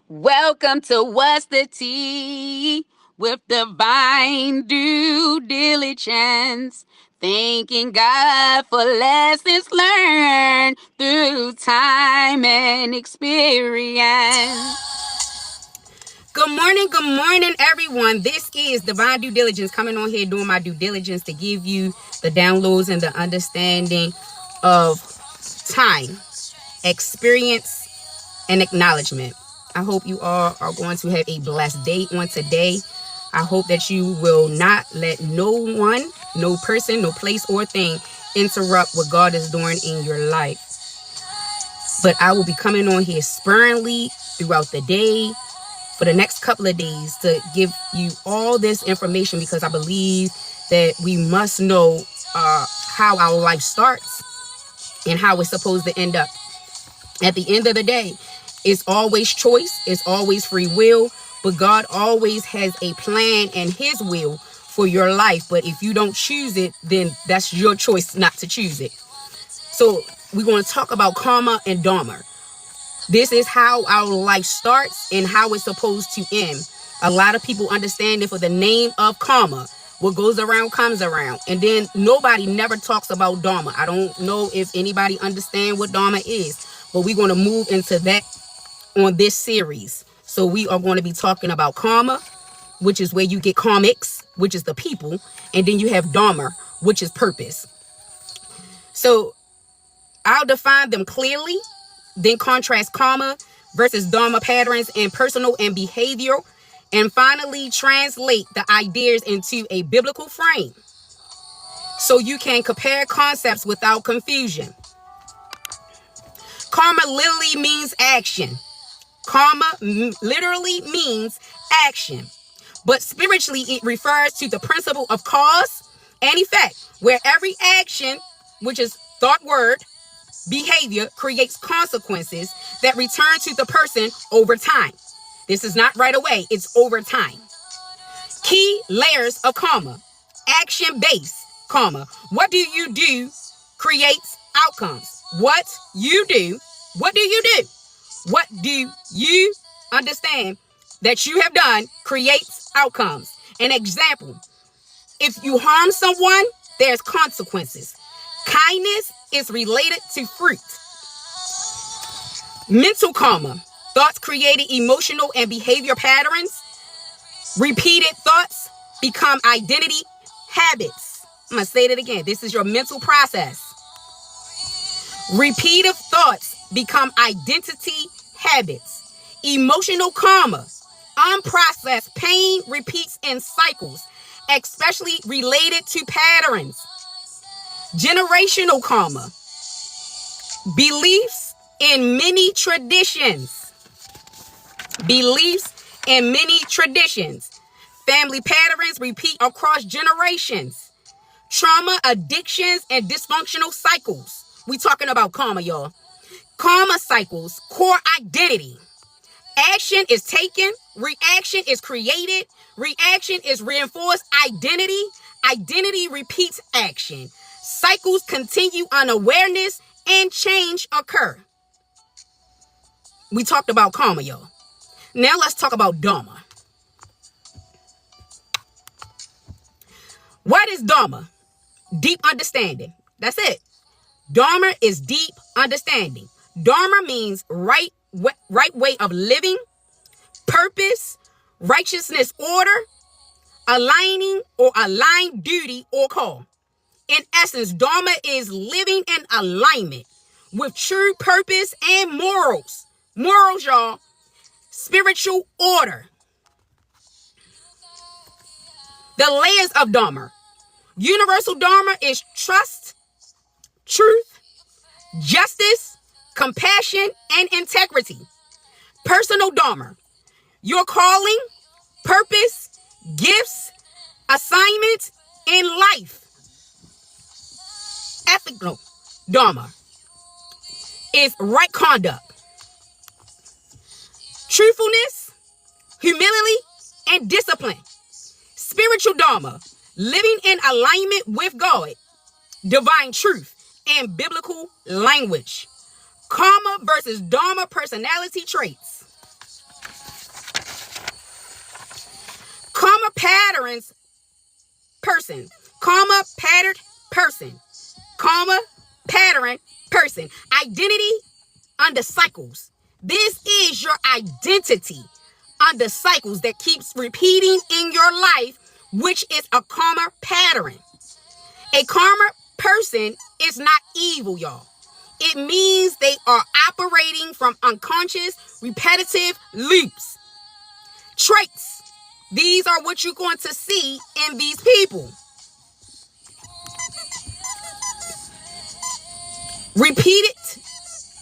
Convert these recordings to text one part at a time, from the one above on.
Welcome to What's the Tea with divine due diligence. Thanking God for lessons learned through time and experience. Good morning, everyone. This is Divine Due Diligence coming on here doing my due diligence to give you the downloads and the understanding of time, experience, and acknowledgement. I hope you all are going to have a blessed day on today. I hope that you will not let no one, no person, no place, or thing interrupt what God is doing in your life. But I will be coming on here sparingly throughout the day for the next couple of days to give you all this information because I believe that we must know how our life starts and how it's supposed to end up. At the end of the day, it's always choice, it's always free will, but God always has a plan and his will for your life. But if you don't choose it, then that's your choice not to choose it. So we're going to talk about karma and dharma. This is how our life starts and how it's supposed to end. A lot of people understand it for the name of karma. What goes around comes around. And then nobody never talks about dharma. I don't know if anybody understand what dharma is, but we're going to move into that on this series. So we are going to be talking about karma, which is where you get karmics, which is the people. And then you have dharma, which is purpose. So I'll define them clearly, then contrast karma versus dharma patterns in personal and behavioral, and finally translate the ideas into a biblical frame so you can compare concepts without confusion. Karma literally means action. Karma literally means action, but spiritually it refers to the principle of cause and effect, where every action, which is thought, word, behavior, creates consequences that return to the person over time. This is not right away, it's over time. Key layers of karma. Action-based karma. What do you do creates outcomes. What do you do? What do you understand that you have done creates outcomes? An example, if you harm someone, there's consequences. Kindness is related to fruit. Mental karma. Thoughts created emotional and behavior patterns. Repeated thoughts become identity habits. I'm going to say that again. This is your mental process. Repeated thoughts become identity habits. Emotional karma. Unprocessed pain repeats in cycles, especially related to patterns. Generational karma. Beliefs in many traditions. Family patterns repeat across generations. Trauma, addictions, and dysfunctional cycles. We talking about karma, y'all. Karma cycles, core identity. Action is taken, reaction is created, reaction is reinforced identity repeats action. Cycles continue unawareness and change occur. We talked about karma, y'all. Now let's talk about dharma. What is dharma? Deep understanding. That's it. Dharma is deep understanding. Dharma means right way of living, purpose, righteousness, order, aligning or aligned duty or call. In essence, dharma is living in alignment with true purpose and morals. Morals, y'all. Spiritual order. The layers of dharma. Universal dharma is trust, truth, justice, compassion, and integrity. Personal dharma. Your calling, purpose, gifts, assignments in life. Ethical dharma is right conduct, truthfulness, humility, and discipline. Spiritual dharma, living in alignment with God, divine truth, and biblical language. Karma versus dharma personality traits. patterns person. Karma patterned person. Karma pattern person. Identity under cycles. This is your identity under cycles that keeps repeating in your life, which is a karma pattern. A karma person is not evil, y'all. It means they are operating from unconscious, repetitive loops. Traits. These are what you're going to see in these people. Repeated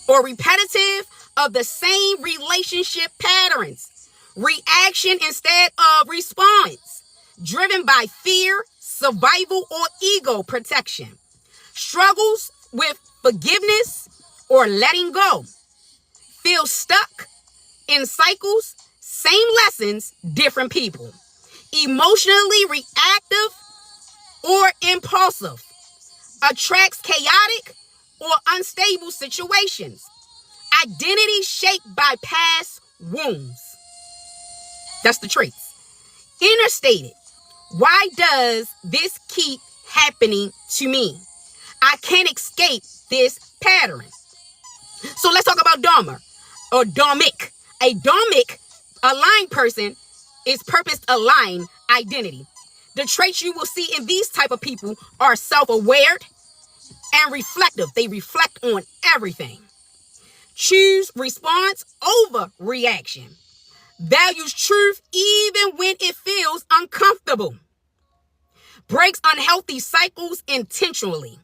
or repetitive of the same relationship patterns. Reaction instead of response. Driven by fear, survival, or ego protection. Struggles with forgiveness or letting go. Feel stuck in cycles, same lessons, different people. Emotionally reactive or impulsive. Attracts chaotic or unstable situations. Identity shaped by past wounds. That's the traits. Inner stated. Why does this keep happening to me? I can't escape this pattern. So let's talk about Dharma or Dharmic. A Dharmic aligned person is purpose aligned identity. The traits you will see in these type of people are self-aware and reflective. They reflect on everything. Choose response over reaction. Values truth even when it feels uncomfortable. Breaks unhealthy cycles intentionally.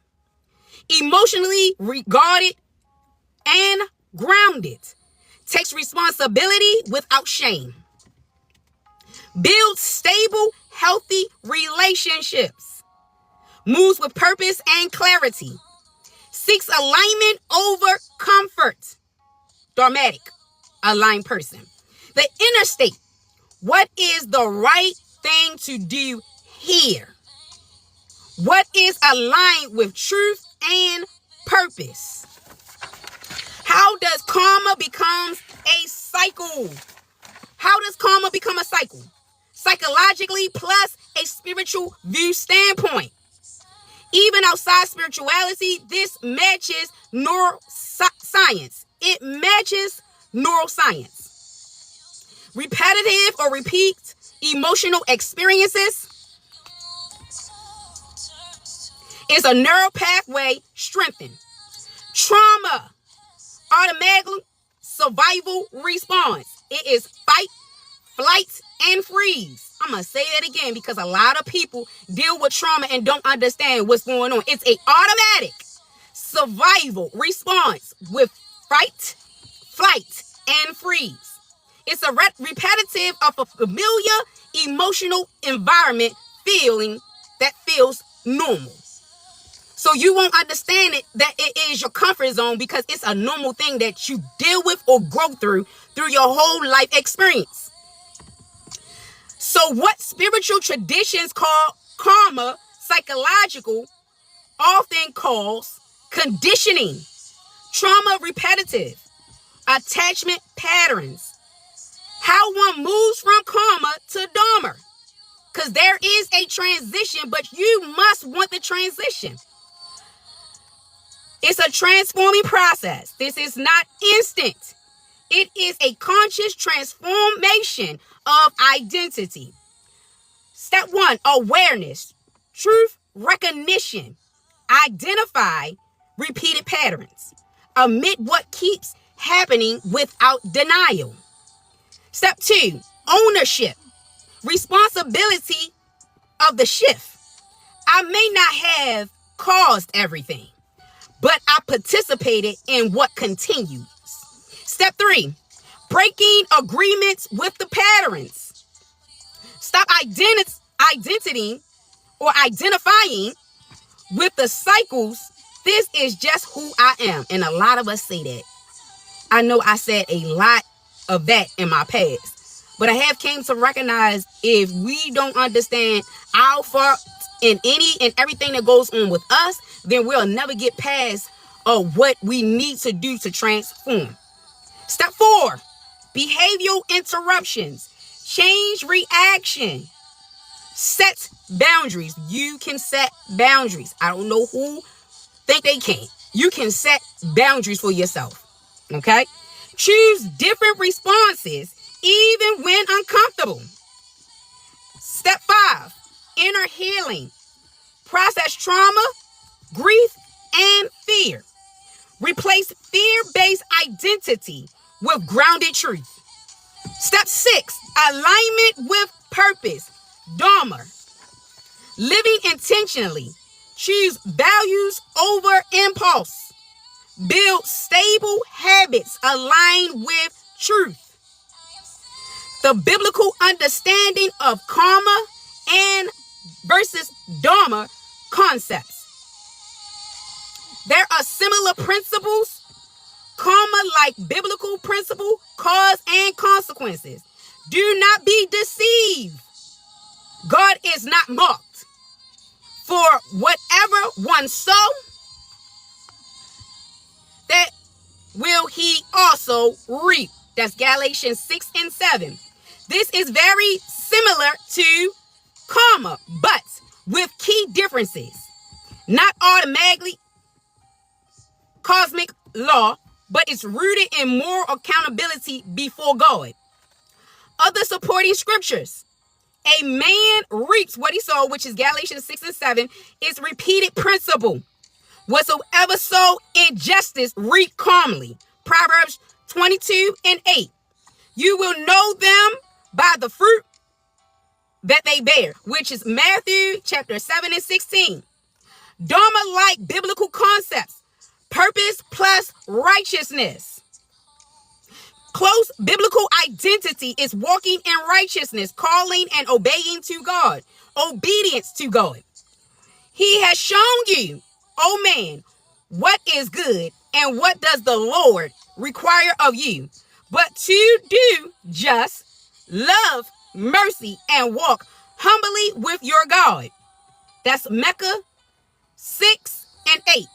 Emotionally regarded and grounded. Takes responsibility without shame. Builds stable, healthy relationships. Moves with purpose and clarity. Seeks alignment over comfort. Dharmatic, aligned person. The inner state. What is the right thing to do here? What is aligned with truth and purpose? How does karma become a cycle? How does karma become a cycle? Psychologically plus a spiritual view standpoint. Even outside spirituality, this matches neuroscience. It matches neuroscience. Repetitive or repeat emotional experiences is a neural pathway strengthened. Trauma, automatic survival response. It is fight, flight, and freeze. I'm going to say that again because a lot of people deal with trauma and don't understand what's going on. It's an automatic survival response with fight, flight, and freeze. It's a repetitive of a familiar emotional environment feeling that feels normal. So you won't understand it that it is your comfort zone because it's a normal thing that you deal with or grow through your whole life experience. So what spiritual traditions call karma, psychological, often calls conditioning, trauma repetitive, attachment patterns. How one moves from karma to dharma. Because there is a transition, but you must want the transition. It's a transforming process. This is not instant. It is a conscious transformation of identity. Step 1, awareness, truth recognition. Identify repeated patterns. Admit what keeps happening without denial. Step 2, ownership, responsibility of the shift. I may not have caused everything, but I participated in what continues. Step 3, breaking agreements with the patterns. Stop identity or identifying with the cycles. This is just who I am. And a lot of us say that. I know I said a lot of that in my past, but I have came to recognize if we don't understand our fault in any and everything that goes on with us, then we'll never get past what we need to do to transform. Step 4, behavioral interruptions, change reaction. Set boundaries. You can set boundaries. I don't know who think they can't. You can set boundaries for yourself. Okay? Choose different responses even when uncomfortable. Step 5, inner healing. Process trauma, grief, and fear. Replace fear-based identity with grounded truth. Step 6, alignment with purpose. Dharma. Living intentionally. Choose values over impulse. Build stable habits aligned with truth. The biblical understanding of karma and versus dharma concepts. There are similar principles. Karma, like biblical principle, cause and consequences. Do not be deceived. God is not mocked. For whatever one sow, that will he also reap. That's Galatians 6 and 7. This is very similar to karma, but with key differences. Not automatically cosmic law, but it's rooted in moral accountability before God. Other supporting scriptures. A man reaps what he sowed, which is Galatians 6 and 7, is repeated principle. Whatsoever sow injustice, reap calmly. Proverbs 22 and 8. You will know them by the fruit that they bear, which is Matthew chapter 7 and 16. Dharma-like biblical concepts. Purpose plus righteousness. Close biblical identity is walking in righteousness, calling and obeying to God, obedience to God. He has shown you, oh man, what is good and what does the Lord require of you, but to do just, love, mercy, and walk humbly with your God. That's Micah 6 and 8.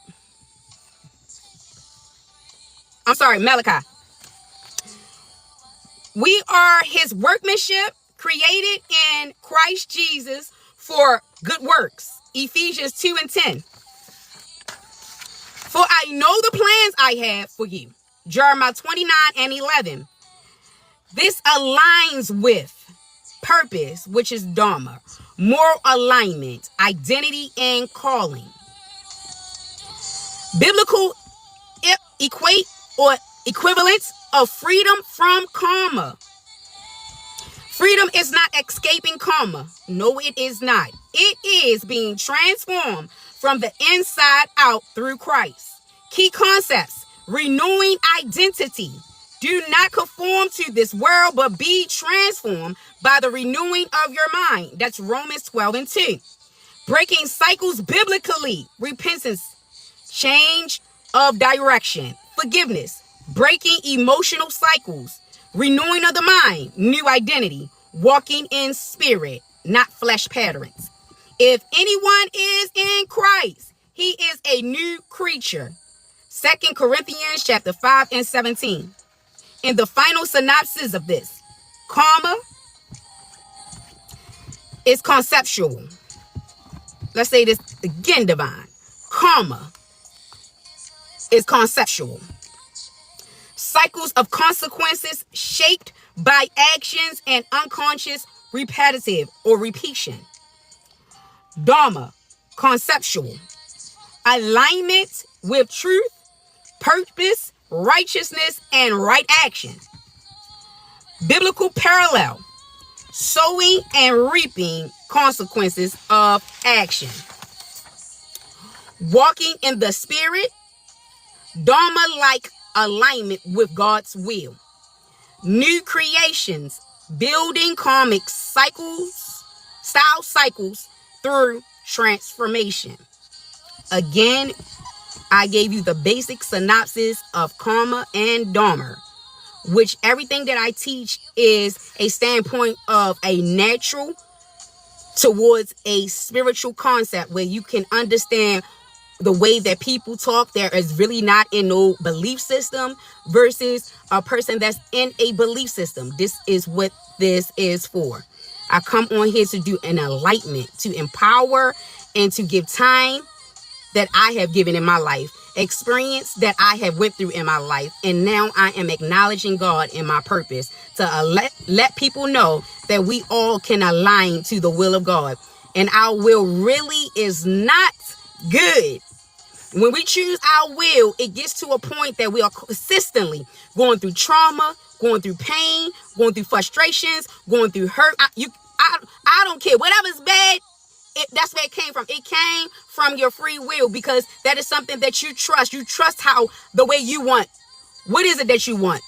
Malachi. We are his workmanship, created in Christ Jesus for good works. Ephesians 2 and 10. For I know the plans I have for you. Jeremiah 29 and 11. This aligns with purpose, which is dharma, moral alignment, identity, and calling. Biblical equate or equivalence of freedom from karma. Freedom is not escaping karma. No, it is not. It is being transformed from the inside out through Christ. Key concepts: renewing identity. Do not conform to this world, but be transformed by the renewing of your mind. That's Romans 12 and 2. Breaking cycles biblically. Repentance, change of direction. Forgiveness, breaking emotional cycles. Renewing of the mind, new identity. Walking in spirit, not flesh patterns. If anyone is in Christ, he is a new creature. 2 Corinthians chapter 5 and 17. In the final synopsis of this, karma is conceptual. Let's say this again, divine. Karma is conceptual. Cycles of consequences shaped by actions and unconscious repetitive or repetition. Dharma, conceptual. Alignment with truth, purpose, righteousness, and right action. Biblical parallel. Sowing and reaping consequences of action. Walking in the spirit. Dharma-like alignment with God's will. New creations, building karmic cycles through transformation. Again, I gave you the basic synopsis of karma and dharma, which everything that I teach is a standpoint of a natural towards a spiritual concept where you can understand the way that people talk. There is really not in no belief system versus a person that's in a belief system. This is what this is for. I come on here to do an enlightenment, to empower and to give time that I have given in my life, experience that I have went through in my life. And now I am acknowledging God in my purpose to let people know that we all can align to the will of God. And our will really is not good. When we choose our will, it gets to a point that we are consistently going through trauma, going through pain, going through frustrations, going through hurt. I don't care. Whatever's bad, that's where it came from. It came from your free will, because that is something that you trust. You trust how the way you want. What is it that you want?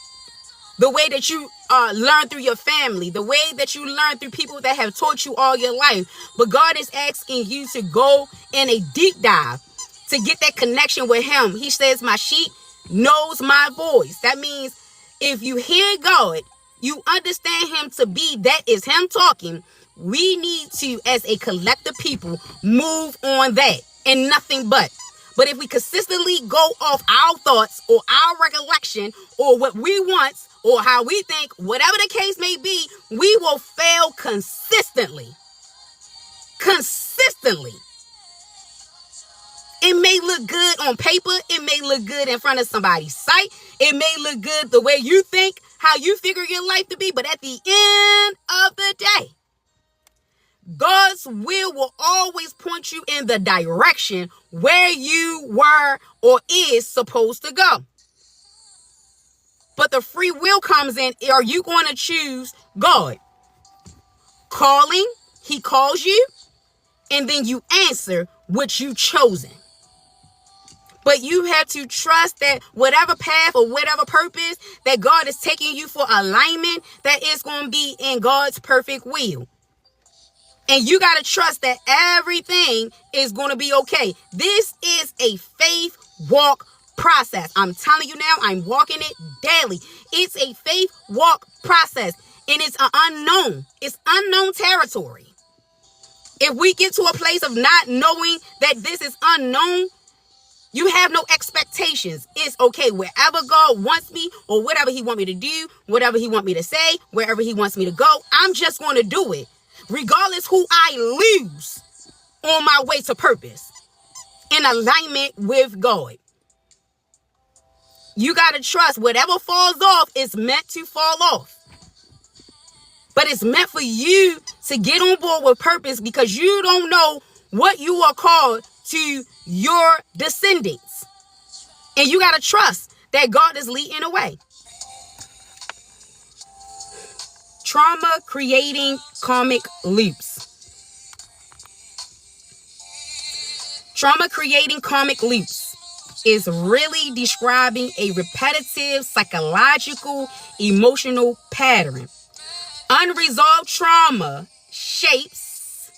The way that you learn through your family, the way that you learn through people that have taught you all your life. But God is asking you to go in a deep dive to get that connection with him. He says, my sheep knows my voice. That means if you hear God, you understand him to be, that is him talking. We need to, as a collective people, move on that and nothing but. But if we consistently go off our thoughts or our recollection or what we want or how we think, whatever the case may be, we will fail consistently. Consistently. It may look good on paper. It may look good in front of somebody's sight. It may look good the way you think, how you figure your life to be. But at the end of the day, God's will always point you in the direction where you were or is supposed to go. But the free will comes in. Are you going to choose God? Calling, he calls you, and then you answer what you chosen. But you have to trust that whatever path or whatever purpose that God is taking you for alignment, that is going to be in God's perfect will. And you got to trust that everything is going to be okay. This is a faith walk process. I'm telling you now, I'm walking it daily. It's a faith walk process. And it's an unknown. It's unknown territory. If we get to a place of not knowing that this is unknown, you have no expectations. It's okay. Wherever God wants me or whatever he wants me to do, whatever he wants me to say, wherever he wants me to go, I'm just going to do it. Regardless who I lose on my way to purpose. In alignment with God. You got to trust whatever falls off is meant to fall off. But it's meant for you to get on board with purpose, because you don't know what you are called to your descendants. And you got to trust that God is leading the way. Trauma creating karmic loops. Trauma creating karmic loops is really describing a repetitive psychological emotional pattern. Unresolved trauma shapes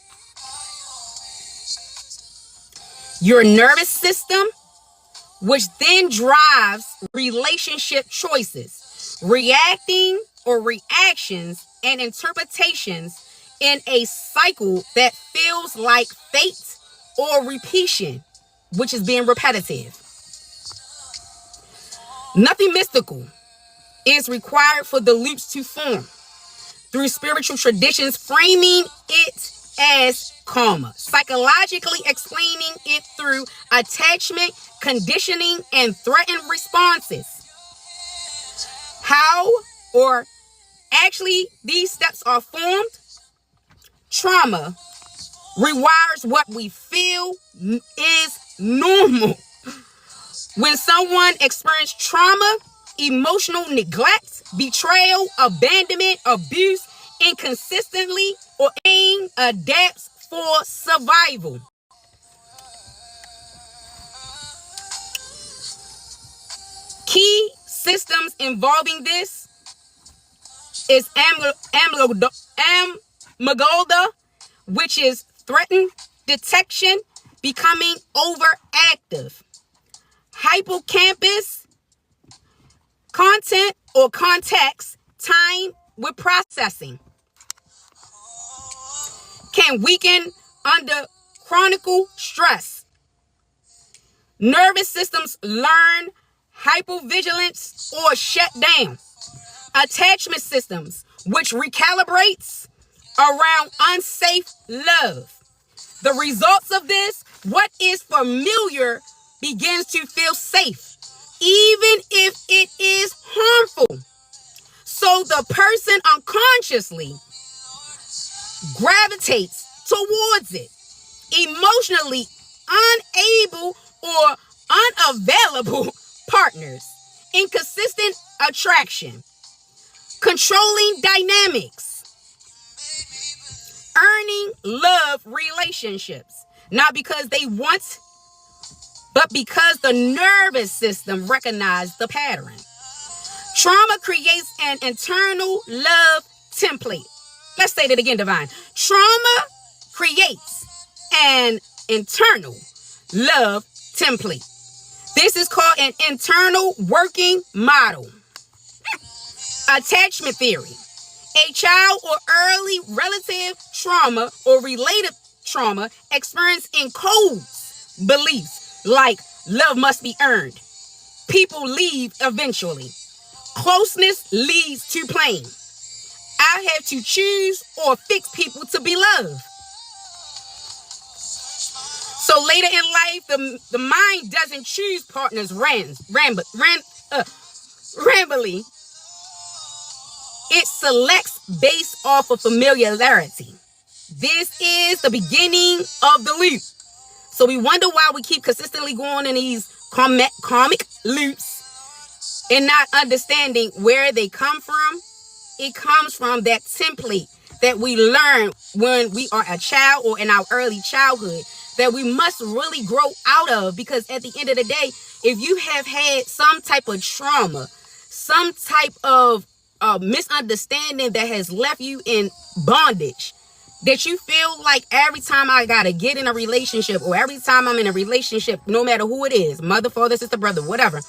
your nervous system, which then drives relationship choices, reacting or reactions and interpretations in a cycle that feels like fate or repetition, which is being repetitive. Nothing mystical is required for the loops to form. Through spiritual traditions, framing it as karma, psychologically explaining it through attachment, conditioning, and threatened responses. How or actually these steps are formed. Trauma rewires what we feel is normal. When someone experiences trauma, emotional neglect, betrayal, abandonment, abuse, inconsistently, or aim adapts for survival. Key systems involving this is amygdala, which is threatened detection, becoming overactive. Hippocampus, content or context, time with processing. Can weaken under chronic stress. Nervous systems learn hypervigilance or shut down. Attachment systems, which recalibrates, around unsafe love. The results of this, what is familiar begins to feel safe, even if it is harmful. So the person unconsciously gravitates towards it, emotionally unable or unavailable partners, inconsistent attraction, controlling dynamics, earning love relationships, not because they want, but because the nervous system recognized the pattern. Trauma creates an internal love template. Let's say that again, Divine. Trauma creates an internal love template. This is called an internal working model. Attachment theory. A child or early relative trauma or related trauma experienced encodes beliefs like love must be earned. People leave eventually. Closeness leads to pain. I have to choose or fix people to be loved. So later in life, the mind doesn't choose partners randomly. It selects based off of familiarity. This is the beginning of the loop. So we wonder why we keep consistently going in these karmic loops and not understanding where they come from. It comes from that template that we learn when we are a child or in our early childhood that we must really grow out of, because at the end of the day, if you have had some type of trauma, some type of misunderstanding that has left you in bondage, that you feel like every time I gotta get in a relationship or every time I'm in a relationship, no matter who it is, mother, father, sister, brother, whatever,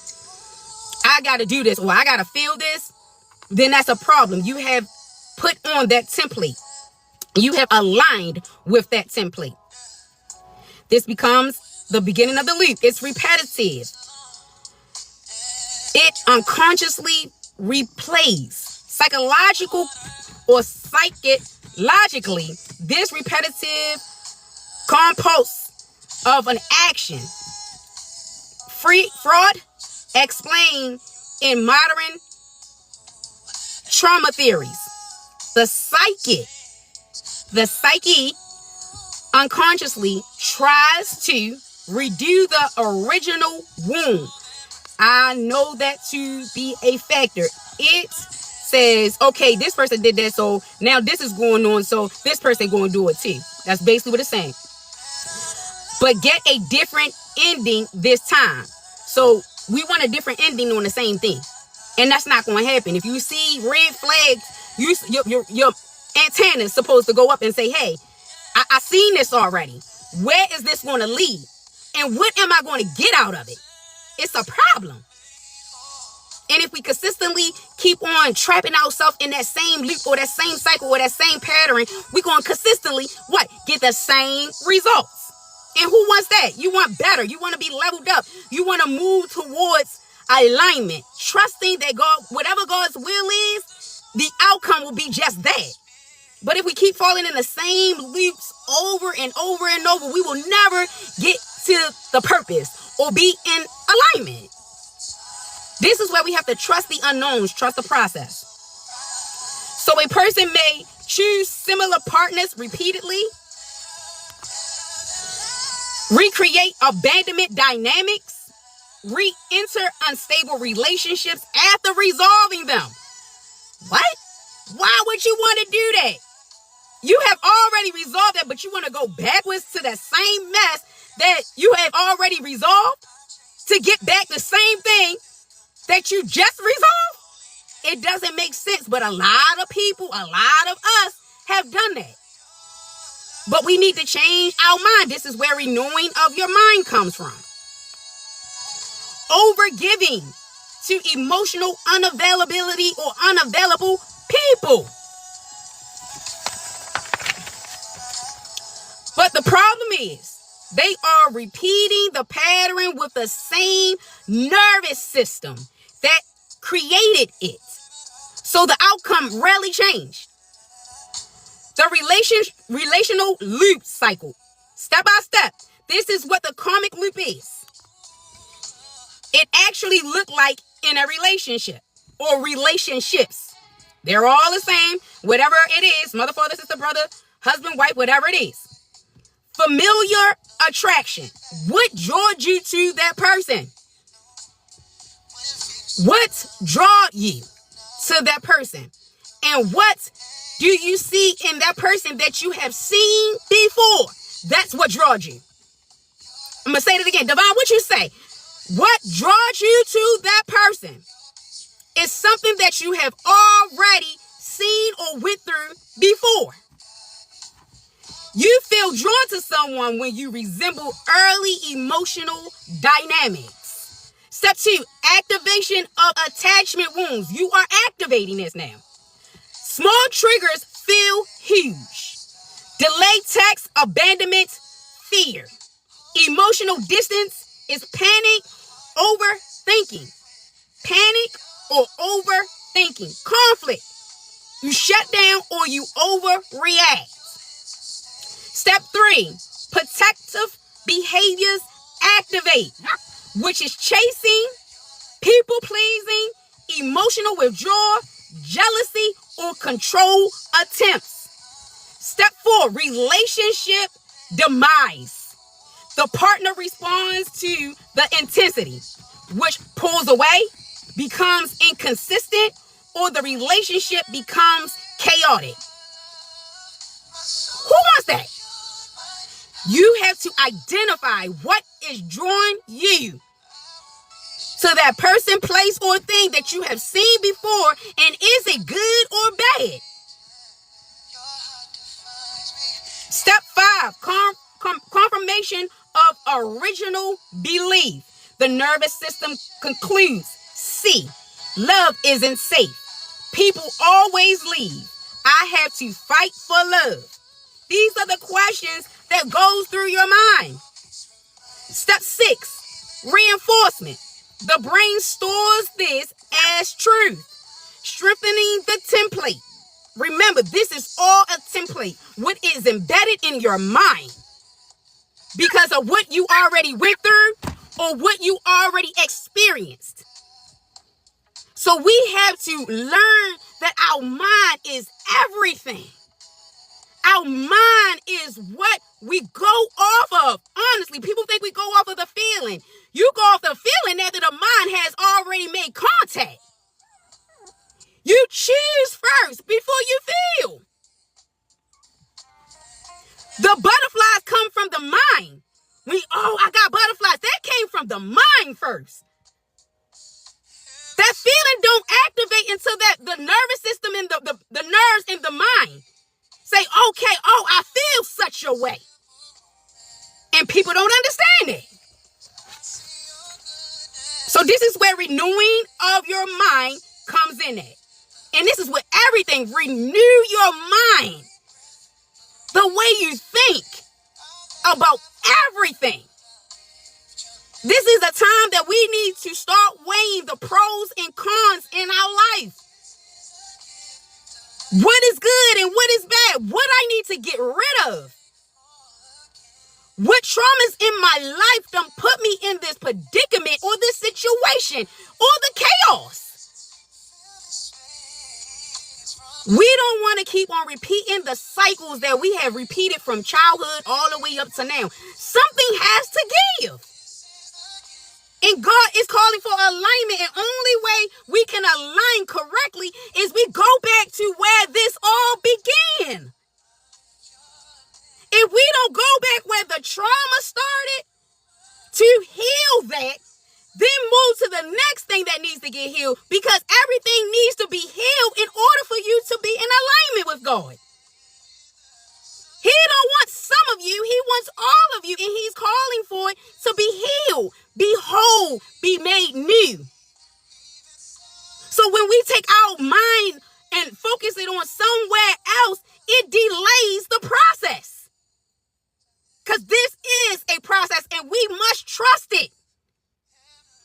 I gotta do this or I gotta feel this, then that's a problem. You have put on that template. You have aligned with that template. This becomes the beginning of the loop. It's repetitive. It unconsciously replays. Psychological or psychologically, this repetitive compulse of an action. Freud explained in modern trauma theories. The psyche unconsciously tries to redo the original wound. I know that to be a factor. It says, okay, this person did that, so now this is going on, so this person going to do it too. That's basically what it's saying. But get a different ending this time. So we want a different ending on the same thing. And that's not going to happen. If you see red flags, your antenna's supposed to go up and say, hey, I seen this already. Where is this going to lead? And what am I going to get out of it? It's a problem. And if we consistently keep on trapping ourselves in that same loop or that same cycle or that same pattern, we're going to consistently, get the same results. And who wants that? You want better. You want to be leveled up. You want to move towards alignment, trusting that God, whatever God's will is, the outcome will be just that. But if we keep falling in the same loops over and over and over, we will never get to the purpose or be in alignment. This is where we have to trust the unknowns, trust the process. So a person may choose similar partners repeatedly, recreate abandonment dynamics, re-enter unstable relationships after resolving them. What? Why would you want to do that? You have already resolved that, but you want to go backwards to that same mess that you have already resolved to get back the same thing that you just resolved? It doesn't make sense, but a lot of people, a lot of us have done that. But we need to change our mind. This is where renewing of your mind comes from. Overgiving to emotional unavailability or unavailable people. But the problem is, they are repeating the pattern with the same nervous system that created it. So the outcome rarely changed. The relational loop cycle. Step by step. This is what the karmic loop is. It actually looked like in a relationship or relationships. They're all the same. Whatever it is, mother, father, sister, brother, husband, wife, whatever it is. Familiar attraction. What drew you to that person? What draw you to that person? And what do you see in that person that you have seen before? That's what draws you. I'm going to say it again. Divine, what you say? What draws you to that person is something that you have already seen or went through before. You feel drawn to someone when you resemble early emotional dynamics. Step 2, activation of attachment wounds. You are activating this now. Small triggers feel huge. Delayed text, abandonment, fear. Emotional distance is panic, overthinking. Panic or overthinking. Conflict. You shut down or you overreact. Step 3, protective behaviors activate, which is chasing, people pleasing, emotional withdrawal, jealousy, or control attempts. Step 4, relationship demise. The partner responds to the intensity, which pulls away, becomes inconsistent, or the relationship becomes chaotic. Who wants that? You have to identify what is drawing you to that person, place, or thing that you have seen before, and is it good or bad? Step 5, confirmation of original belief. The nervous system concludes, C, love isn't safe. People always leave. I have to fight for love. These are the questions that goes through your mind. Step 6, reinforcement. The brain stores this as truth, strengthening the template. Remember, this is all a template. What is embedded in your mind because of what you already went through or what you already experienced. So we have to learn that our mind is everything. Our mind is what we go off of. Honestly, people think we go off of the feeling. You go off the feeling after the mind has already made contact. You choose first before you feel. The butterflies come from the mind. I got butterflies. That came from the mind first. That feeling don't activate until that the nervous system and the nerves in the mind say, okay, I feel such a way. And people don't understand it. So this is where renewing of your mind comes in at. And this is with everything. Renew your mind. The way you think about everything. This is a time that we need to start weighing the pros and cons in our life. What is good and what is bad? What I need to get rid of? What traumas in my life done put me in this predicament or this situation or the chaos? We don't want to keep on repeating the cycles that we have repeated from childhood all the way up to now. Something has to give. And God is calling for alignment. And only way we can align correctly is we go back to where this all began. If we don't go back where the trauma started to heal that, then move to the next thing that needs to get healed, because everything needs to be healed in order for you to be in alignment with God. He don't want some of you. He wants all of you. And he's calling for it to be healed, be whole, be made new. So when we take our mind and focus it on somewhere else, it delays the process. Because this is a process and we must trust it.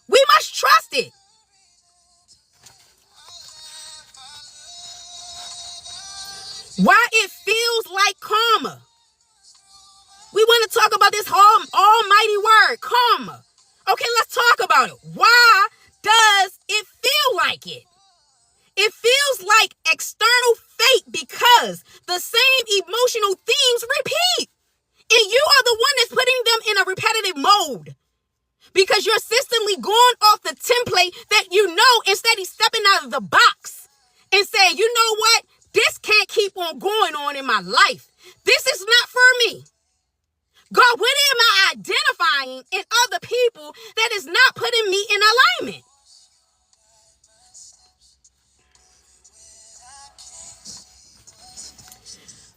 We must trust it. Why it feels like karma. We want to talk about this almighty word, karma. Okay, let's talk about it. Why does it feel like it? It feels like external fate because the same emotional themes repeat. And you are the one that's putting them in a repetitive mode. Because you're consistently going off the template that you know instead of stepping out of the box and saying, you know what? This can't keep on going on in my life. This is not for me. God, what am I identifying in other people that is not putting me in alignment?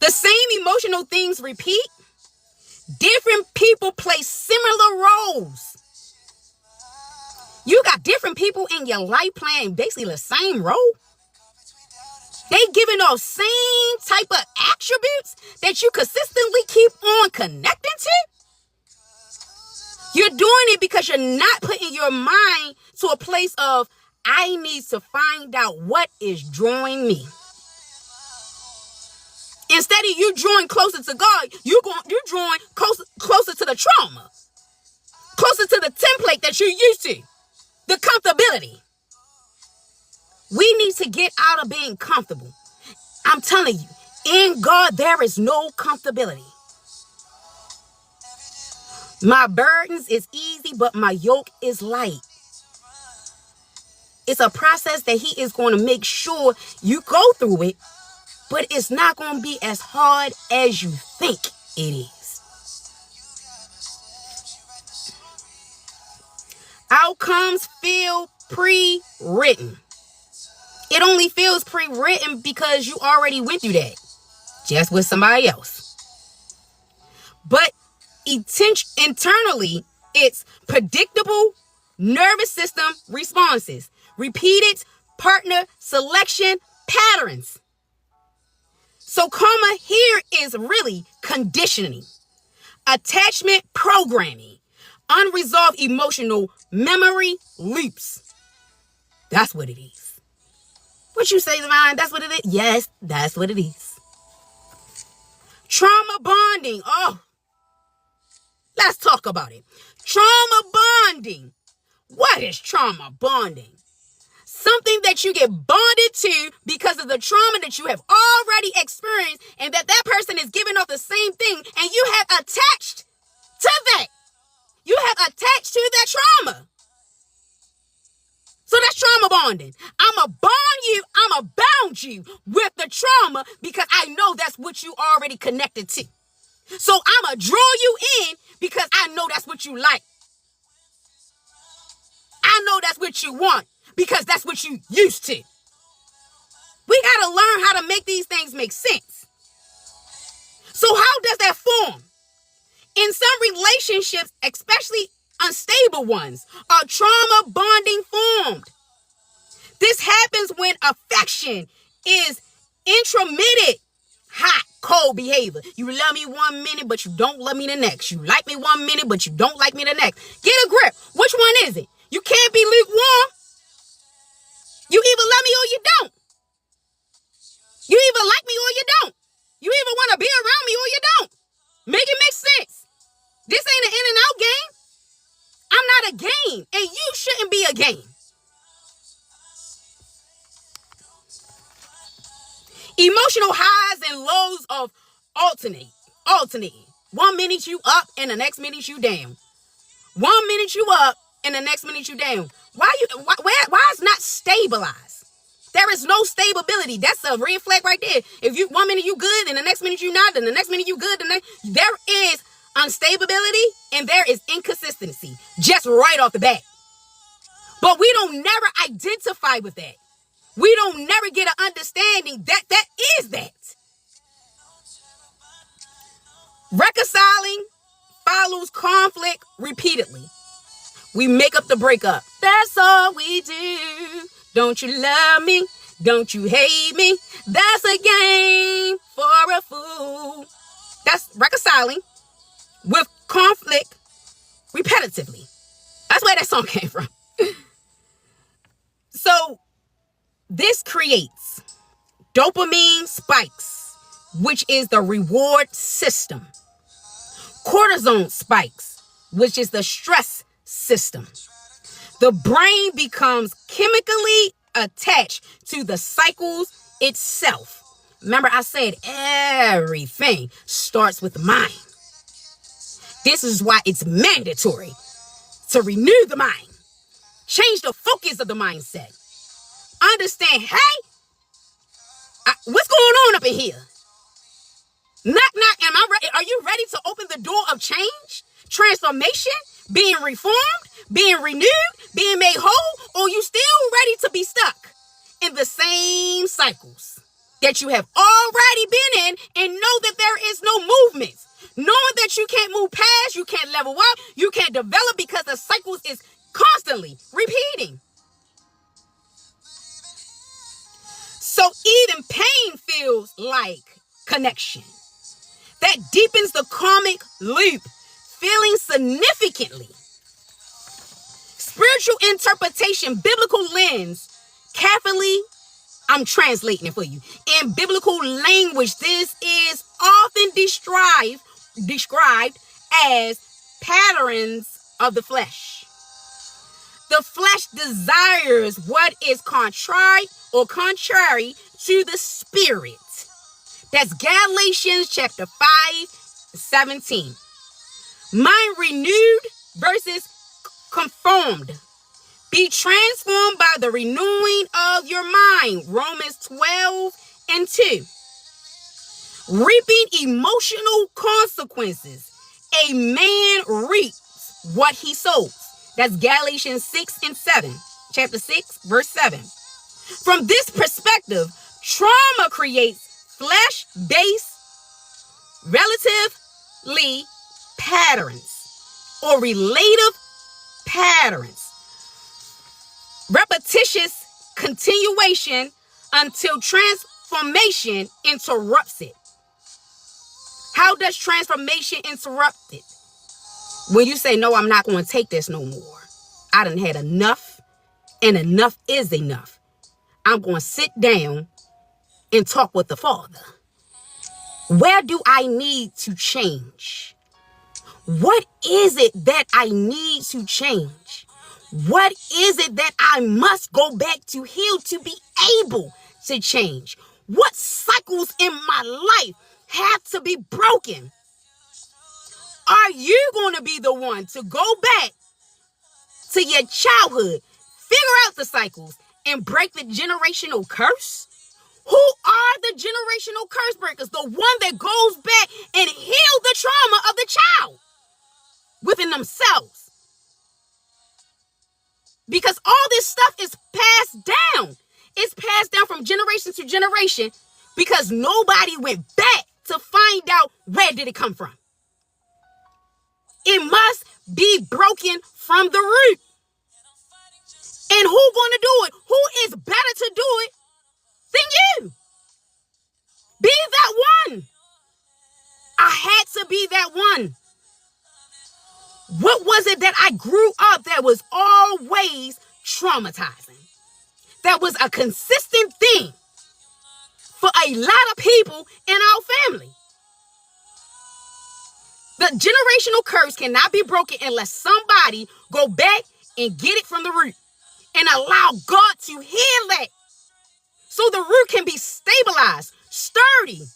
The same emotional things repeat. Different people play similar roles. You got different people in your life playing basically the same role. They giving off same type of attributes that you consistently keep on connecting to. You're doing it because you're not putting your mind to a place of, I need to find out what is drawing me. Instead of you drawing closer to God, you're drawing closer to the trauma, closer to the template that you're used to, the comfortability. We need to get out of being comfortable. I'm telling you, in God, there is no comfortability. My burdens is easy, but my yoke is light. It's a process that he is going to make sure you go through it, but it's not going to be as hard as you think it is. Outcomes feel pre-written. It only feels pre-written because you already went through that, just with somebody else. But internally, it's predictable nervous system responses, repeated partner selection patterns. So karma here is really conditioning, attachment programming, unresolved emotional memory loops. That's what it is. What you say, Divine? That's what it is? Yes, that's what it is. Trauma bonding. Oh, let's talk about it. Trauma bonding. What is trauma bonding? Something that you get bonded to because of the trauma that you have already experienced, and that person is giving off the same thing, and you have attached to that. You have attached to that trauma. So that's trauma bonding. I'm going to bond you, I'm going to bound you with the trauma because I know that's what you already connected to. So I'm going to draw you in because I know that's what you like. I know that's what you want because that's what you used to. We got to learn how to make these things make sense. So how does that form? In some relationships, especially unstable ones, are trauma bonding formed. This happens when affection is intermittent, hot, cold behavior. You love me 1 minute, but you don't love me the next. You like me 1 minute, but you don't like me the next. Get a grip. Which one is it? You can't be lukewarm. You either love me or you don't. You either like me or you don't. You either want to be around me or you don't. Make it make sense. This ain't an in and out game. I'm not a game, and you shouldn't be a game. Emotional highs and lows of alternating. 1 minute you up and the next minute you down. 1 minute you up and the next minute you down. Why is not stabilized? There is no stability. That's a red flag right there. If you 1 minute you good and the next minute you not, and the next minute you good, there is instability and there is inconsistency just right off the bat. But we don't never identify with that. We don't never get an understanding that is that. Reconciling follows conflict repeatedly. We make up the breakup. That's all we do. Don't you love me? Don't you hate me? That's a game for a fool. That's reconciling with conflict repetitively. That's where that song came from. So this creates dopamine spikes, which is the reward system. Cortisol spikes, which is the stress system. The brain becomes chemically attached to the cycles itself. Remember, I said everything starts with the mind. This is why it's mandatory to renew the mind. Change the focus of the mindset. Understand, hey, what's going on up in here? Knock, knock. Am I ready? Are you ready to open the door of change, transformation, being reformed, being renewed, being made whole? Or are you still ready to be stuck in the same cycles that you have already been in and know that there is no movement? Knowing that you can't move past, you can't level up, you can't develop because the cycles is constantly repeating. So even pain feels like connection. That deepens the karmic loop, feeling significantly. Spiritual interpretation, biblical lens, carefully, I'm translating it for you. In biblical language, this is often described as patterns of the flesh. The flesh desires what is contrary to the spirit. That's Galatians chapter 5:17. Mind renewed versus conformed. Be transformed by the renewing of your mind. Romans 12:2. Reaping emotional consequences. A man reaps what he sows. That's Galatians 6:7. Chapter 6, verse 7. From this perspective, trauma creates flesh-based relatively patterns or relative patterns. Repetitious continuation until transformation interrupts it. How does transformation interrupt it? When you say, no, I'm not going to take this no more. I done had enough, and enough is enough. I'm going to sit down and talk with the Father. Where do I need to change? What is it that I need to change? What is it that I must go back to heal to be able to change? What cycles in my life have to be broken? Are you going to be the one to go back to your childhood, figure out the cycles, and break the generational curse? Who are the generational curse breakers? The one that goes back and heal the trauma of the child within themselves. Because all this stuff is passed down. It's passed down from generation to generation because nobody went back to find out where did it come from. It must be broken from the root. And who gonna do it? Who is better to do it than you? Be that one. I had to be that one. What was it that I grew up that was always traumatizing? That was a consistent thing for a lot of people in our family. The generational curse cannot be broken unless somebody go back and get it from the root and allow God to heal that. So the root can be stabilized, sturdy,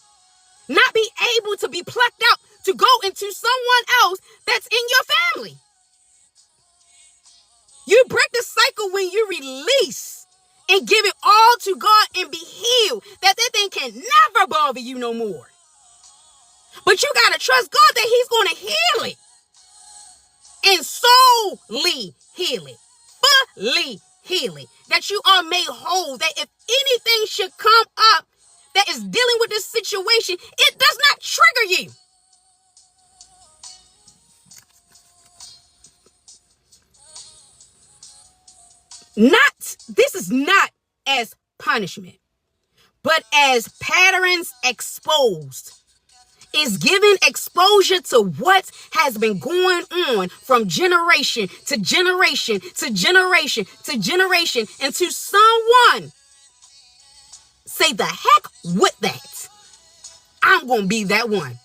not be able to be plucked out to go into someone else that's in your family. You break the cycle when you release and give it all to God and be healed. That thing can never bother you no more. But you got to trust God that he's going to heal it. And solely heal it. Fully heal it. That you are made whole. That if anything should come up that is dealing with this situation, it does not trigger you. This is not as punishment, but as patterns exposed. Is giving exposure to what has been going on from generation to generation to generation to generation, and to someone say the heck with that. I'm going to be that one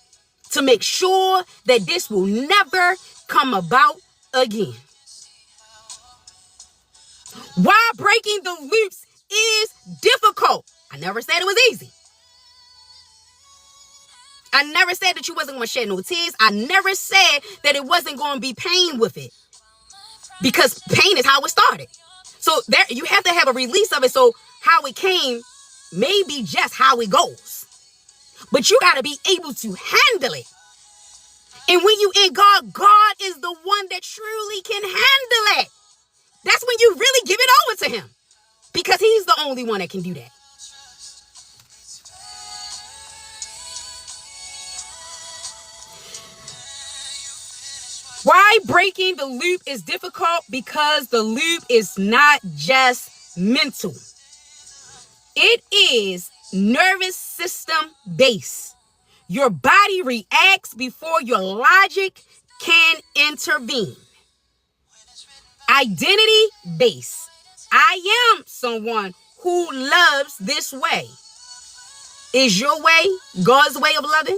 to make sure that this will never come about again. Why breaking the loops is difficult. I never said it was easy. I never said that you wasn't going to shed no tears. I never said that it wasn't going to be pain with it. Because pain is how it started. So there, you have to have a release of it. So how it came may be just how it goes. But you got to be able to handle it. And when you in God, God is the one that truly can handle it. That's when you really give it over to him. Because he's the only one that can do that. Why breaking the loop is difficult? Because the loop is not just mental. It is nervous system based. Your body reacts before your logic can intervene. Identity based. I am someone who loves this way. Is your way God's way of loving?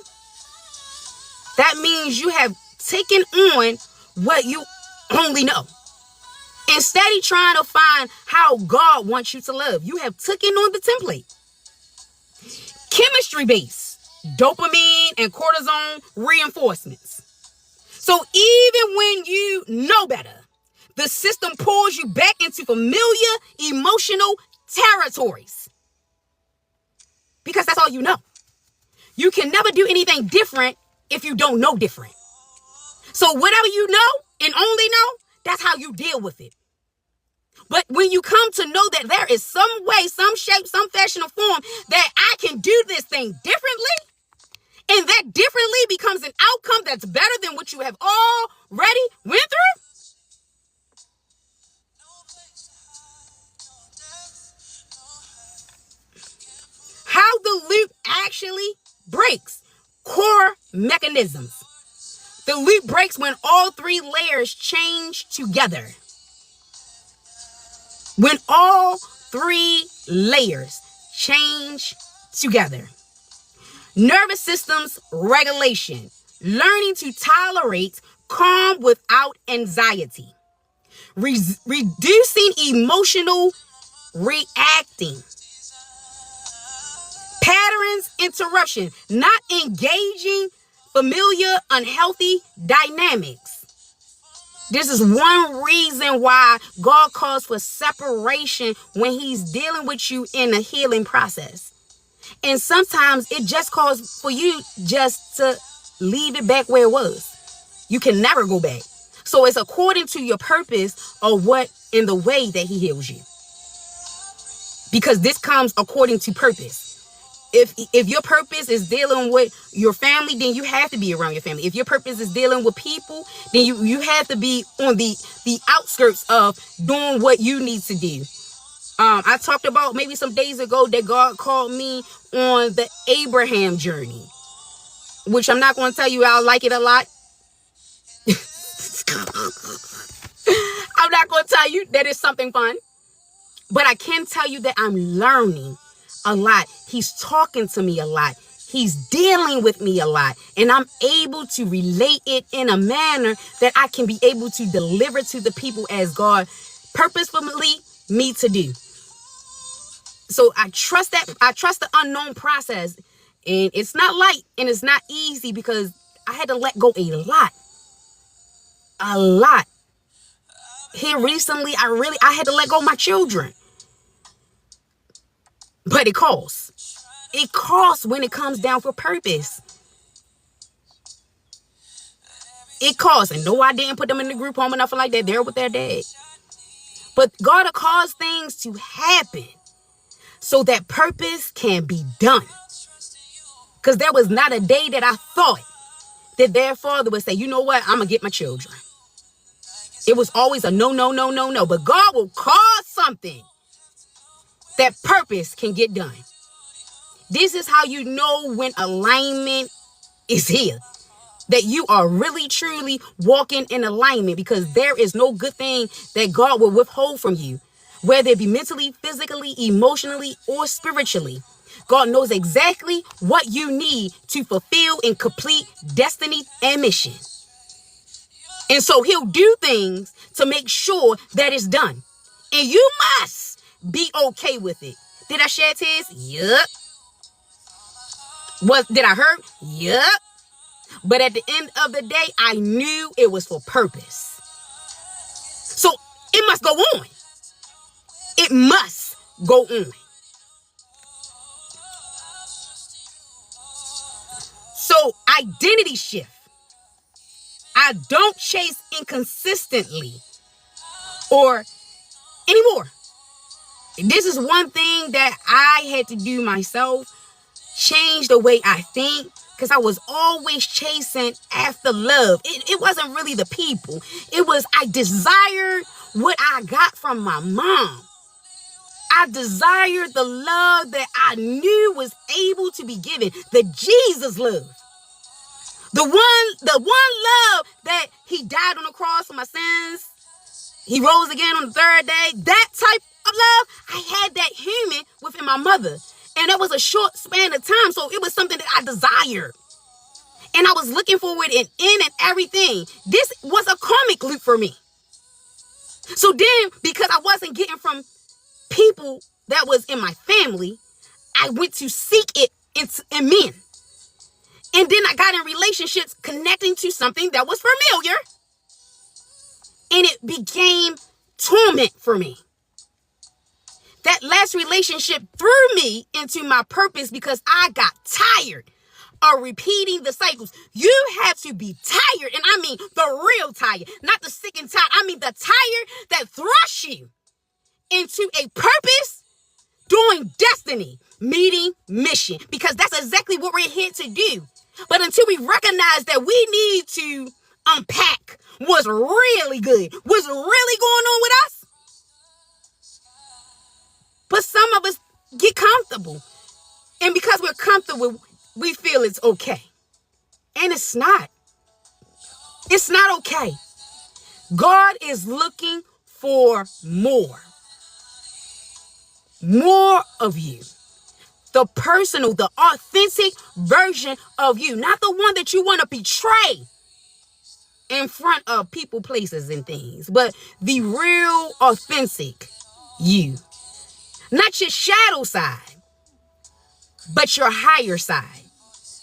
That means you have taken on what you only know. Instead of trying to find how God wants you to love, you have taken on the template. Chemistry based, dopamine and cortisone reinforcements. So even when you know better, the system pulls you back into familiar emotional territories. Because that's all you know. You can never do anything different if you don't know different. So whatever you know and only know, that's how you deal with it. But when you come to know that there is some way, some shape, some fashion or form that I can do this thing differently, and that differently becomes an outcome that's better than what you have already went through. How the loop actually breaks. Core mechanisms. The loop breaks when all three layers change together. When all three layers change together. Nervous system's regulation. Learning to tolerate calm without anxiety. Reducing emotional reacting. Patterns interruption. Not engaging familiar unhealthy dynamics. This is one reason why God calls for separation when he's dealing with you in a healing process. And sometimes it just calls for you just to leave it back where it was. You can never go back. So it's according to your purpose or what in the way that he heals you. Because this comes according to purpose. If your purpose is dealing with your family, then you have to be around your family. If your purpose is dealing with people, then you have to be on the outskirts of doing what you need to do. I talked about maybe some days ago that God called me on the Abraham journey, which I'm not going to tell you I like it a lot. I'm not going to tell you that it's something fun, but I can tell you that I'm learning a lot. He's talking to me a lot. He's dealing with me a lot. And I'm able to relate it in a manner that I can be able to deliver to the people as God purposefully me to do. So I trust that. I trust the unknown process. And it's not light and it's not easy because I had to let go a lot. A lot. Here recently, I had to let go of my children. But it costs. It costs when it comes down for purpose. It costs. And no, I didn't put them in the group home or nothing like that. They're with their dad. But God will cause things to happen so that purpose can be done. Because there was not a day that I thought that their father would say, you know what, I'm going to get my children. It was always a no, no, no, no, no. But God will cause something that purpose can get done. This is how you know when alignment is here. That you are really, truly walking in alignment, because there is no good thing that God will withhold from you, whether it be mentally, physically, emotionally, or spiritually. God knows exactly what you need to fulfill and complete destiny and mission. And so he'll do things to make sure that it's done. And you must be okay with it. Did I shed tears? Yup. Did I hurt? Yup. But at the end of the day, I knew it was for purpose. So it must go on. It must go on. So identity shift. I don't chase inconsistently or anymore. This is one thing that I had to do myself. Change the way I think, because I was always chasing after love. It wasn't really the people. It was I desired what I got from my mom. I desired the love that I knew was able to be given. The Jesus love. The one love that he died on the cross for my sins. He rose again on the third day. That type of love, I had that human within my mother. And that was a short span of time. So it was something that I desired. And I was looking forward in and everything. This was a karmic loop for me. So then, because I wasn't getting from people that was in my family, I went to seek it in men. And then I got in relationships connecting to something that was familiar. And it became torment for me. That last relationship threw me into my purpose because I got tired of repeating the cycles. You have to be tired. And I mean the real tired, not the sick and tired. I mean the tired that thrusts you into a purpose, doing destiny, meeting mission. Because that's exactly what we're here to do. But until we recognize that we need to unpack what's really good, what's really going on with us. But some of us get comfortable. And because we're comfortable, we feel it's okay. And it's not. It's not okay. God is looking for more. More of you. The personal, the authentic version of you. Not the one that you want to betray in front of people, places, and things. But the real, authentic you. Not your shadow side, but your higher side.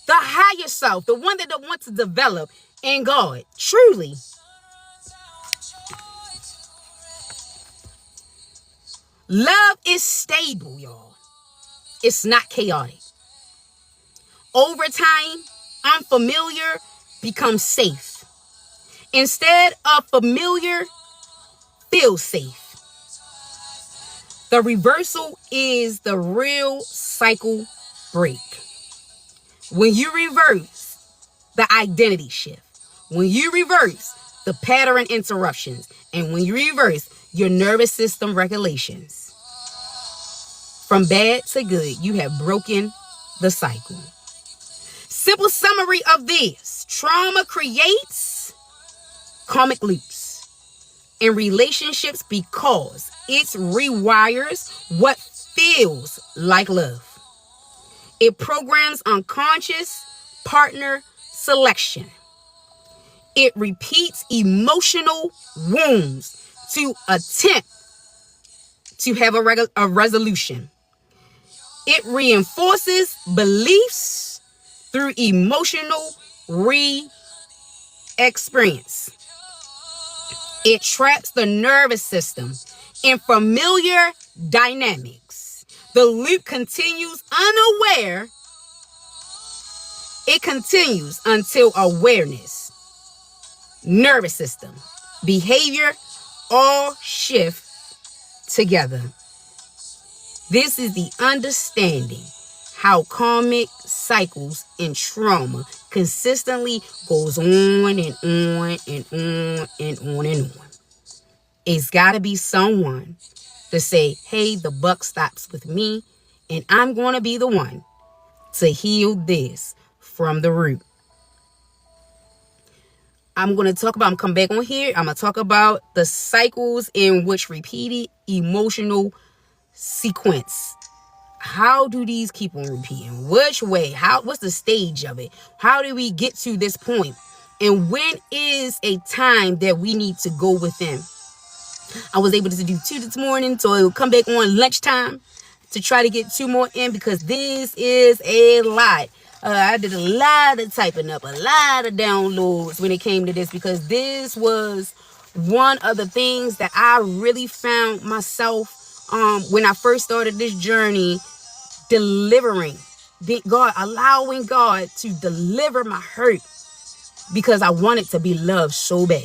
The higher self, the one that don't want to develop in God. Truly. Love is stable, y'all. It's not chaotic. Over time, unfamiliar becomes safe. Instead of familiar, feel safe. The reversal is the real cycle break. When you reverse the identity shift, when you reverse the pattern interruptions, and when you reverse your nervous system regulations, from bad to good, you have broken the cycle. Simple summary of this: trauma creates karmic loops in relationships because it rewires what feels like love. It programs unconscious partner selection. It repeats emotional wounds to attempt to have a resolution. It reinforces beliefs through emotional re-experience. It traps the nervous system in familiar dynamics. The loop continues unaware. It continues until awareness, nervous system, behavior all shift together. This is the understanding how karmic cycles and trauma consistently goes on and on and on and on and on. It's got to be someone to say, hey, the buck stops with me, and I'm going to be the one to heal this from the root. I'm going to come back on here. I'm going to talk about the cycles in which repeated emotional sequence how do these keep on repeating? Which way? What's the stage of it? How do we get to this point? And when is a time that we need to go within? I was able to do 2 this morning, so it will come back on lunchtime to try to get 2 more in, because this is a lot. I did a lot of typing up, a lot of downloads when it came to this, because this was one of the things that I really found myself when I first started this journey, delivering. Allowing God to deliver my hurt, because I wanted to be loved so bad.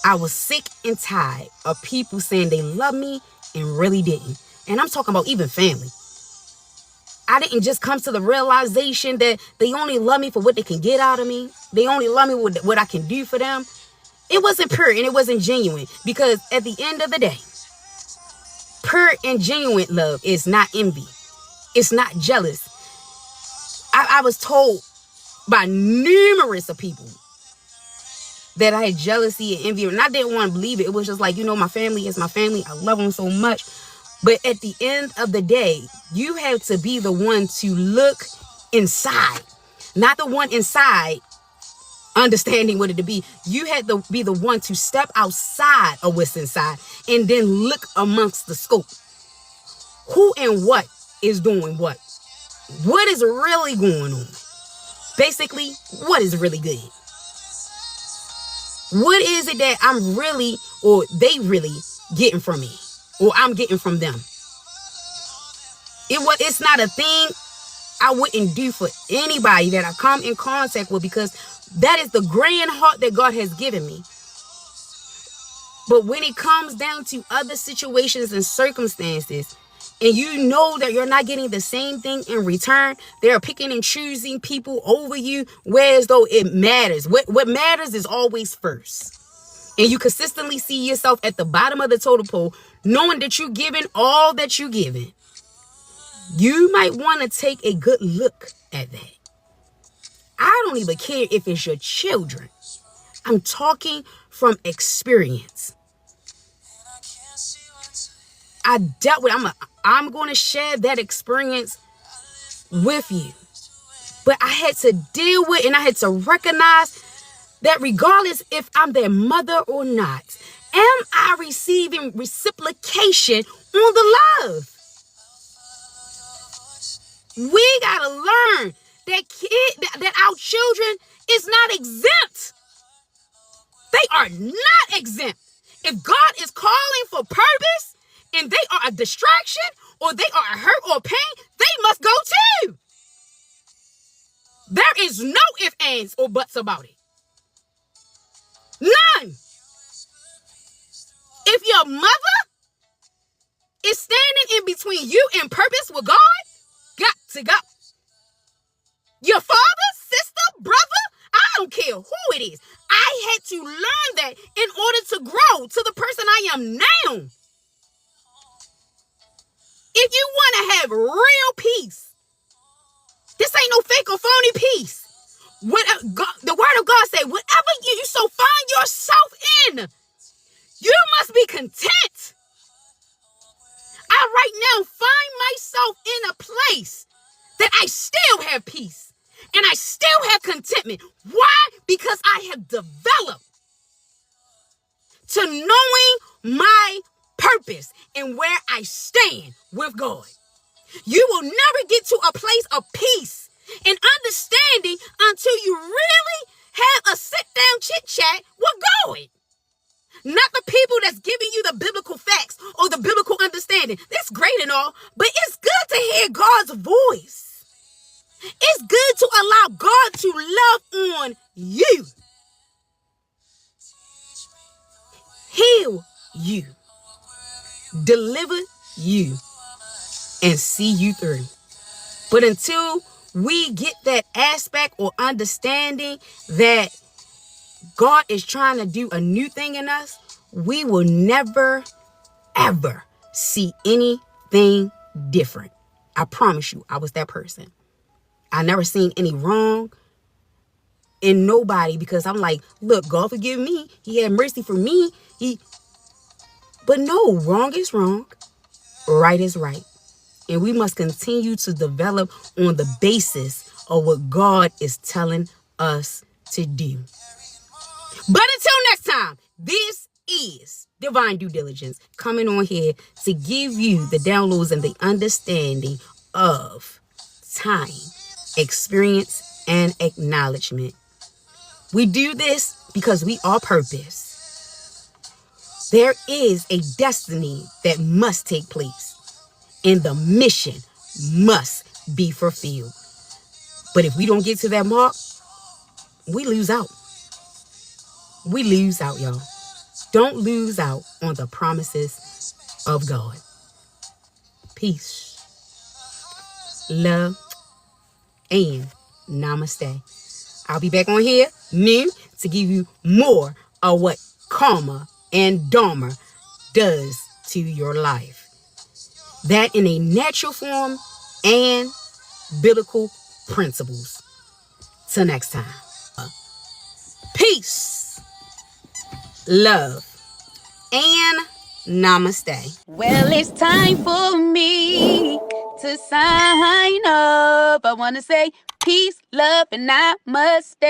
I was sick and tired of people saying they love me and really didn't. And I'm talking about even family. I didn't just come to the realization that they only love me for what they can get out of me. They only love me with what I can do for them. It wasn't pure and it wasn't genuine, because at the end of the day, pure and genuine love is not envy. It's not jealous. I was told by numerous of people that I had jealousy and envy, and I didn't want to believe it. It was just like, my family is my family. I love them so much. But at the end of the day, you have to be the one to look inside, not the one inside understanding what it to be. You had to be the one to step outside of what's inside and then look amongst the scope. Who and what is doing what? What is really going on? Basically, what is really good? What is it that I'm really, or they really getting from me, or I'm getting from them? It's not a thing I wouldn't do for anybody that I come in contact with, because that is the grand heart that God has given me. But when it comes down to other situations and circumstances, and you know that you're not getting the same thing in return, they're picking and choosing people over you, whereas though it matters. What matters is always first. And you consistently see yourself at the bottom of the totem pole, knowing that you're giving all that you're giving. You might want to take a good look at that. I don't even care if it's your children. I'm talking from experience. I dealt with I'm going to share that experience with you. But I had to deal with, and I had to recognize that regardless if I'm their mother or not, am I receiving reciprocation on the love? We got to learn that our children is not exempt. They are not exempt. If God is calling for purpose and they are a distraction or they are a hurt or pain, they must go too. There is no ifs, ands, or buts about it. None. If your mother is standing in between you and purpose with God, got to go. Your father, sister, brother, I don't care who it is. I had to learn that in order to grow to the person I am now. If you want to have real peace, this ain't no fake or phony peace. The word of God said, whatever you so find yourself in, you must be content. I right now find myself in a place that I still have peace and I still have contentment. Why? Because I have developed to knowing my purpose and where I stand with God. You will never get to a place of peace and understanding until you really have a sit-down chit-chat with God. Not the people that's giving you the biblical facts or the biblical understanding. That's great and all, but it's good to hear God's voice. It's good to allow God to love on you. Heal you. Deliver you. And see you through. But until we get that aspect or understanding that God is trying to do a new thing in us, we will never, ever see anything different. I promise you, I was that person. I never seen any wrong in nobody, because I'm like, look, God forgive me. He had mercy for me. But no, wrong is wrong. Right is right. And we must continue to develop on the basis of what God is telling us to do. But until next time, this is Divine Due Diligence coming on here to give you the downloads and the understanding of time, experience, and acknowledgement. We do this because we are purpose. There is a destiny that must take place, and the mission must be fulfilled. But if we don't get to that mark, we lose out. We lose out, y'all. Don't lose out on the promises of God. Peace, love, and namaste. I'll be back on here new to give you more of what karma and dharma does to your life. That in a natural form and biblical principles. Till next time. Peace, love, and namaste. Well, it's time for me to sign up. I want to say peace, love, and namaste.